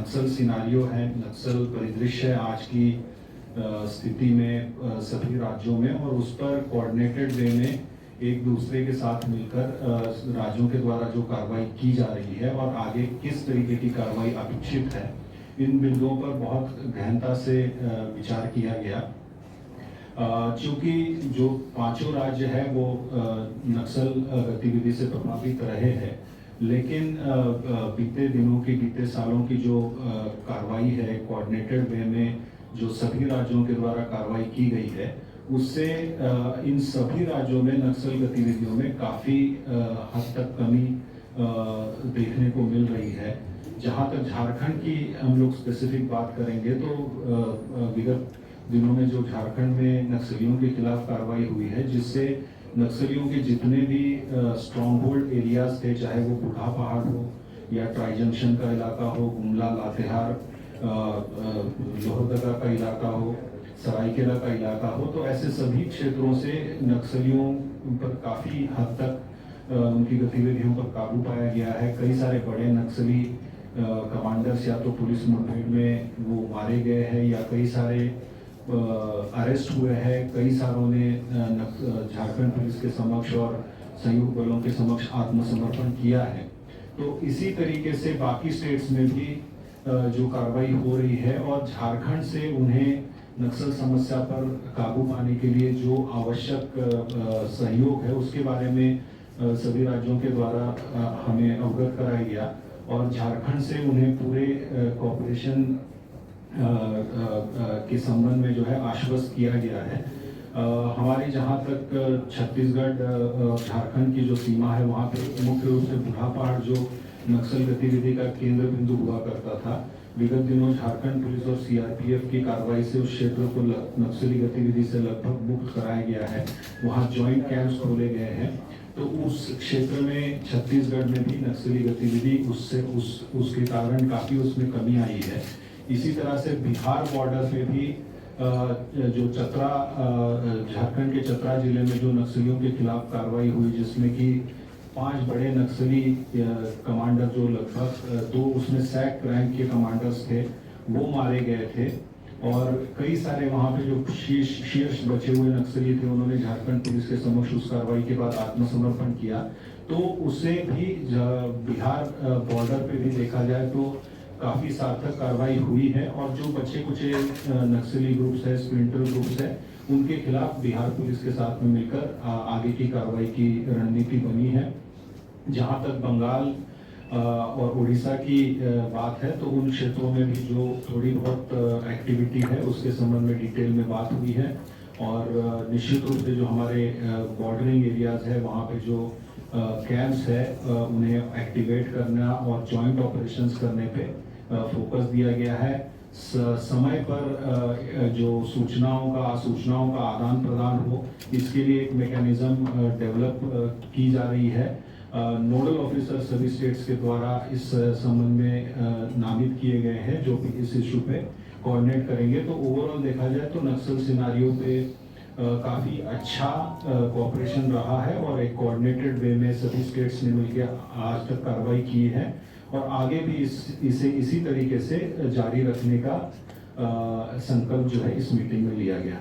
नक्सल scenario है, नक्सल परिदृश्य है आज की स्थिति में सभी राज्यों में, और उस पर कोऑर्डिनेटेड वे में एक दूसरे के साथ मिलकर राज्यों के द्वारा जो कार्रवाई की जा रही है और आगे किस तरीके की कार्रवाई अपेक्षित है, इन बिंदुओं पर बहुत गहनता से विचार किया गया। चूंकि जो पांचों राज्य है वो नक्सल गतिविधि से प्रभावित रहे हैं, लेकिन बीते दिनों की, बीते सालों की जो कार्रवाई है कोऑर्डिनेटेड वे में जो सभी राज्यों के द्वारा कार्रवाई की गई है, उससे इन सभी राज्यों में नक्सल गतिविधियों में काफ़ी हद तक कमी देखने को मिल रही है। जहाँ तक झारखंड की हम लोग स्पेसिफिक बात करेंगे तो विगत दिनों में जो झारखंड में नक्सलियों के खिलाफ कार्रवाई हुई है, जिससे नक्सलियों के जितने भी स्ट्रॉन्ग होल्ड एरियाज थे, चाहे वो बूढ़ा पहाड़ हो या ट्राई जंक्शन का इलाका हो, गुमला, लातेहार, लोहरदगा का इलाका हो, सरायकेला का इलाका हो, तो ऐसे सभी क्षेत्रों से नक्सलियों पर काफ़ी हद तक उनकी गतिविधियों पर काबू पाया गया है। कई सारे बड़े नक्सली कमांडर्स या तो पुलिस मुठभेड़ में वो मारे गए हैं या कई सारे अरेस्ट हुए हैं। कई सारों ने झारखंड पुलिस के समक्ष और संयुक्त बलों के समक्ष आत्मसमर्पण किया है। तो इसी तरीके से बाकी स्टेट्स में भी जो कार्रवाई हो रही है और झारखंड से उन्हें नक्सल समस्या पर काबू पाने के लिए जो आवश्यक सहयोग है उसके बारे में सभी राज्यों के द्वारा हमें अवगत कराया गया और झारखंड से उन्हें पूरे कोऑपरेशन के संबंध में जो है आश्वस्त किया गया है। हमारी जहाँ तक छत्तीसगढ़ झारखंड की जो सीमा है, वहाँ पे मुख्य रूप से बूढ़ा पहाड़ जो नक्सल गतिविधि का केंद्र बिंदु हुआ करता था, विगत दिनों झारखंड पुलिस और सीआरपीएफ की कार्रवाई से उस क्षेत्र को नक्सली गतिविधि से लगभग मुक्त कराया गया है। वहाँ ज्वाइंट कैंप्स खोले गए हैं, तो उस क्षेत्र में छत्तीसगढ़ में भी नक्सली गतिविधि उसके कारण काफ़ी उसमें कमी आई है। इसी तरह से बिहार बॉर्डर पे भी जो चतरा, झारखंड के चतरा जिले में जो नक्सलियों के खिलाफ कार्रवाई हुई, जिसमें कि 5 बड़े नक्सली कमांडर जो लगभग 2 उसमें सैक रैंक के कमांडर्स थे, वो मारे गए थे और कई सारे वहाँ पे जो शीर्ष बचे हुए नक्सली थे, उन्होंने झारखंड पुलिस के समक्ष उस कार्रवाई के बाद आत्मसमर्पण किया। तो उससे भी बिहार बॉर्डर पे भी देखा जाए तो काफ़ी सार्थक कार्रवाई हुई है और जो बचे कुछ नक्सली ग्रुप्स है, स्प्लिंटर ग्रुप्स है, उनके खिलाफ बिहार पुलिस के साथ में मिलकर आगे की कार्रवाई की रणनीति बनी है। जहाँ तक बंगाल और उड़ीसा की बात है, तो उन क्षेत्रों में भी जो थोड़ी बहुत एक्टिविटी है उसके संबंध में डिटेल में बात हुई है और निश्चित रूप से जो हमारे बॉर्डरिंग एरियाज है, वहाँ पे जो कैंप्स है उन्हें एक्टिवेट करना और जॉइंट ऑपरेशंस करने पे फोकस दिया गया है। समय पर जो सूचनाओं का आदान प्रदान हो, इसके लिए एक मैकेनिज्म डेवलप की जा रही है। नोडल ऑफिसर सभी स्टेट्स के द्वारा इस संबंध में नामित किए गए हैं जो कि इस इशू पे कोऑर्डिनेट करेंगे। तो ओवरऑल देखा जाए तो नक्सल सिनारियो पे काफ़ी अच्छा कोऑपरेशन रहा है और एक कोऑर्डिनेटेड वे में सभी स्टेट्स ने मिलकर आज तक कार्रवाई की है और आगे भी इसे इसी तरीके से जारी रखने का संकल्प जो है इस मीटिंग में लिया गया।